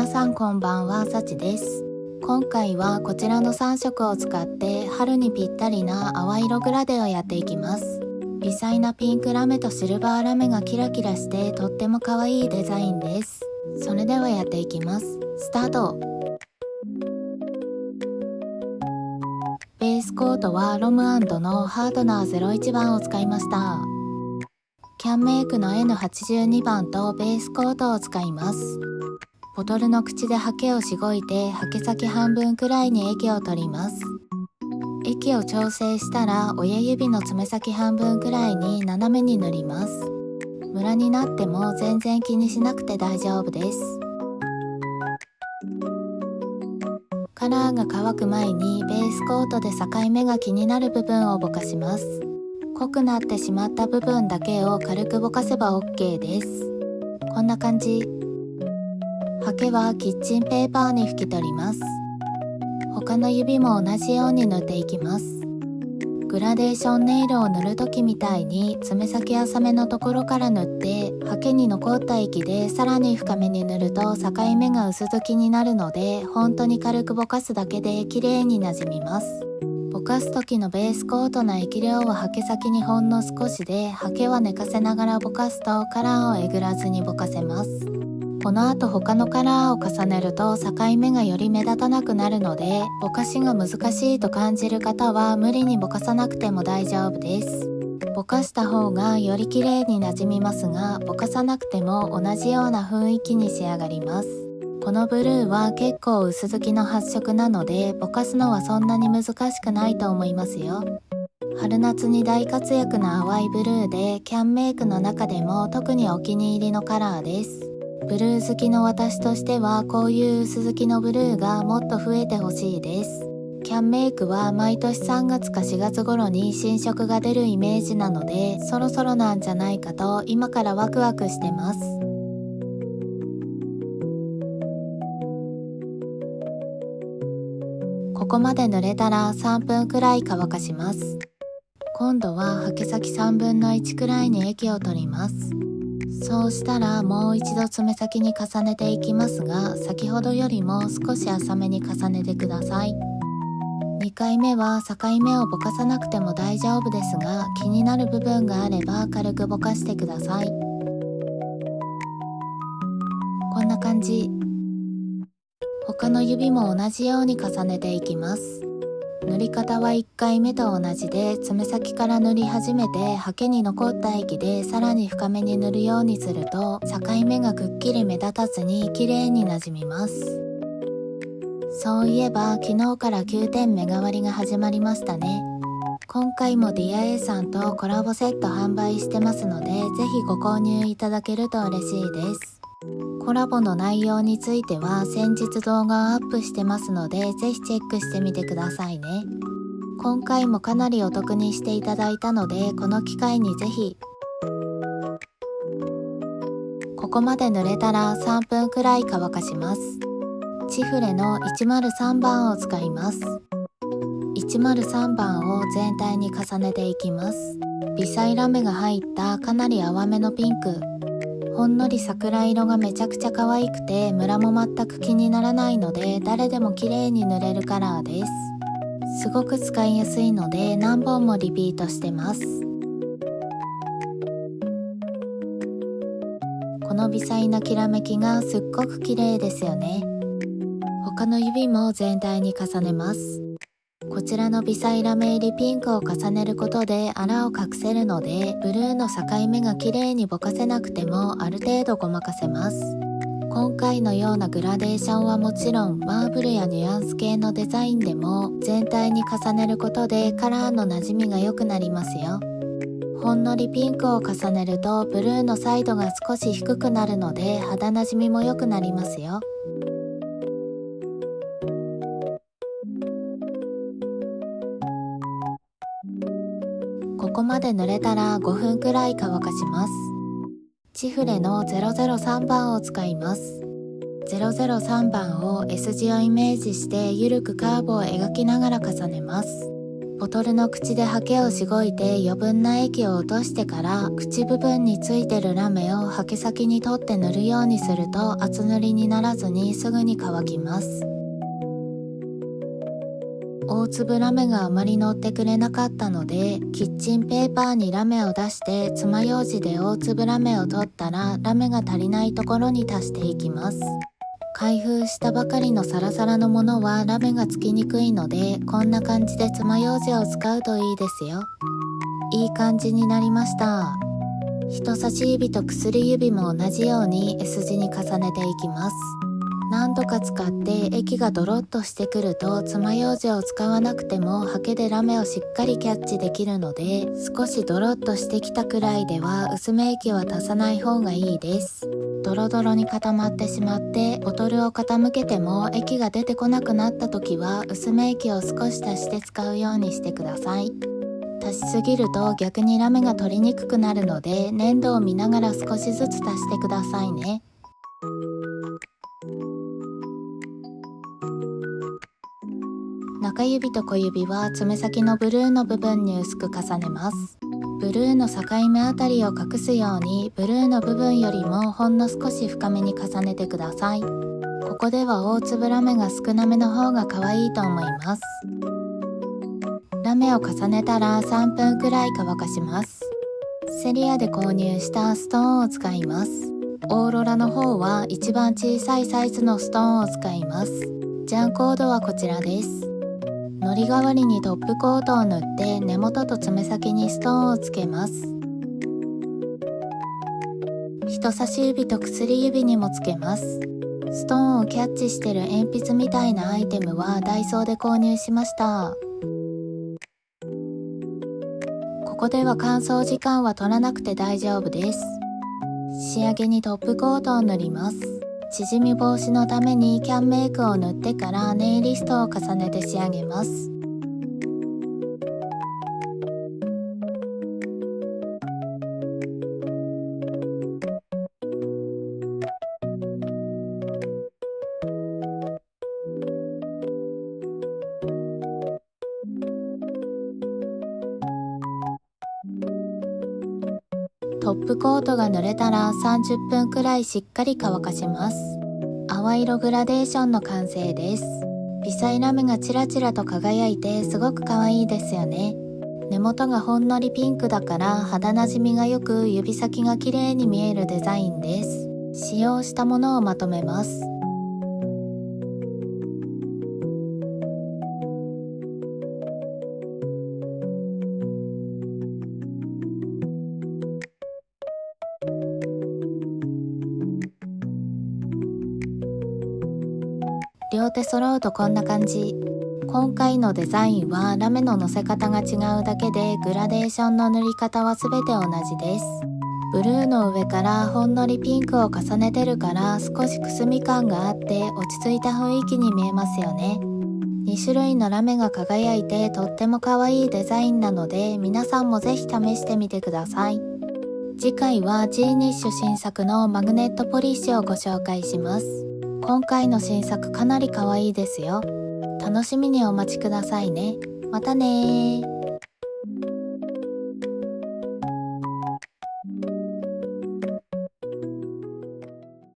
皆さんこんばんは、さちです。今回はこちらの3色を使って春にぴったりな淡色グラデをやっていきます。微細なピンクラメとシルバーラメがキラキラしてとっても可愛いデザインです。それではやっていきます。スタート。ベースコートはロム&のハードナー01番を使いました。キャンメイクの N82 番とベースコートを使います。ボトルの口でハケをしごいて、ハケ先半分くらいに液を取ります。液を調整したら親指の爪先半分くらいに斜めに塗ります。ムラになっても全然気にしなくて大丈夫です。カラーが乾く前にベースコートで境目が気になる部分をぼかします。濃くなってしまった部分だけを軽くぼかせば OK です。こんな感じ。ハケはキッチンペーパーに拭き取ります。他の指も同じように塗っていきます。グラデーションネイルを塗る時みたいに爪先浅めのところから塗って、ハケに残った液でさらに深めに塗ると境目が薄付きになるので、本当に軽くぼかすだけで綺麗になじみます。ぼかす時のベースコートの液量はハケ先にほんの少しで、ハケは寝かせながらぼかすとカラーをえぐらずにぼかせます。この後他のカラーを重ねると境目がより目立たなくなるので、ぼかしが難しいと感じる方は無理にぼかさなくても大丈夫です。ぼかした方がより綺麗になじみますが、ぼかさなくても同じような雰囲気に仕上がります。このブルーは結構薄付きの発色なので、ぼかすのはそんなに難しくないと思いますよ。春夏に大活躍な淡いブルーで、キャンメイクの中でも特にお気に入りのカラーです。ブルー好きの私としてはこういう薄付きのブルーがもっと増えてほしいです。キャンメイクは毎年3月か4月頃に新色が出るイメージなので、そろそろなんじゃないかと今からワクワクしてます。ここまで塗れたら3分くらい乾かします。今度はハケ先3分の1くらいに液を取ります。そうしたらもう一度爪先に重ねていきますが、先ほどよりも少し浅めに重ねてください。2回目は境目をぼかさなくても大丈夫ですが、気になる部分があれば軽くぼかしてください。こんな感じ。他の指も同じように重ねていきます。塗り方は1回目と同じで、爪先から塗り始めてハケに残った液でさらに深めに塗るようにすると、境目がくっきり目立たずに綺麗になじみます。そういえば昨日から9点目代わりが始まりましたね。今回も DIA さんとコラボセット販売してますので、ぜひご購入いただけると嬉しいです。コラボの内容については先日動画をアップしてますので、ぜひチェックしてみてくださいね。今回もかなりお得にしていただいたので、この機会にぜひ。ここまで塗れたら3分くらい乾かします。チフレの103番を使います。103番を全体に重ねていきます。微細ラメが入ったかなり淡めのピンク。ほんのり桜色がめちゃくちゃ可愛くて、ムラも全く気にならないので、誰でも綺麗に塗れるカラーです。すごく使いやすいので何本もリピートしてます。この微細なきらめきがすっごく綺麗ですよね。他の指も全体に重ねます。こちらの微細ラメ入りピンクを重ねることであらを隠せるので、ブルーの境目が綺麗にぼかせなくてもある程度ごまかせます。今回のようなグラデーションはもちろん、マーブルやニュアンス系のデザインでも全体に重ねることでカラーの馴染みが良くなりますよ。ほんのりピンクを重ねるとブルーのサイドが少し低くなるので肌なじみも良くなりますよ。ここまで塗れたら5分くらい乾かします。チフレの003番を使います。003番を S 字をイメージしてゆるくカーブを描きながら重ねます。ボトルの口でハケをしごいて余分な液を落としてから口部分についてるラメをハケ先に取って塗るようにすると厚塗りにならずにすぐに乾きます。大粒ラメがあまり乗ってくれなかったのでキッチンペーパーにラメを出して爪楊枝で大粒ラメを取ったらラメが足りないところに足していきます。開封したばかりのサラサラのものはラメがつきにくいのでこんな感じで爪楊枝を使うといいですよ。いい感じになりました。人差し指と薬指も同じように S 字に重ねていきます。何度か使って液がドロッとしてくると爪楊枝を使わなくてもハケでラメをしっかりキャッチできるので少しドロッとしてきたくらいでは薄め液は足さない方がいいです。ドロドロに固まってしまってボトルを傾けても液が出てこなくなった時は薄め液を少し足して使うようにしてください。足しすぎると逆にラメが取りにくくなるので粘度を見ながら少しずつ足してくださいね。中指と小指は爪先のブルーの部分に薄く重ねます。ブルーの境目あたりを隠すようにブルーの部分よりもほんの少し深めに重ねてください。ここでは大粒ラメが少なめの方が可愛いと思います。ラメを重ねたら3分くらい乾かします。セリアで購入したストーンを使います。オーロラの方は一番小さいサイズのストーンを使います。ジャンコードはこちらです。糊代わりにトップコートを塗って根元と爪先にストーンをつけます。人差し指と薬指にもつけます。ストーンをキャッチしてる鉛筆みたいなアイテムはダイソーで購入しました。ここでは乾燥時間は取らなくて大丈夫です。仕上げにトップコートを塗ります。縮み防止のためにキャンメイクを塗ってからネイリストを重ねて仕上げます。トップコートが塗れたら30分くらいしっかり乾かします。淡色グラデーションの完成です。微細ラメがチラチラと輝いてすごく可愛いですよね。根元がほんのりピンクだから肌なじみがよく指先が綺麗に見えるデザインです。使用したものをまとめます。両手揃うとこんな感じ。今回のデザインはラメの乗せ方が違うだけでグラデーションの塗り方は全て同じです。ブルーの上からほんのりピンクを重ねてるから少しくすみ感があって落ち着いた雰囲気に見えますよね。2種類のラメが輝いてとっても可愛いデザインなので皆さんもぜひ試してみてください。次回はジーニッシュ新作のマグネットポリッシュをご紹介します。今回の新作かなり可愛いですよ。楽しみにお待ちくださいね。またねー。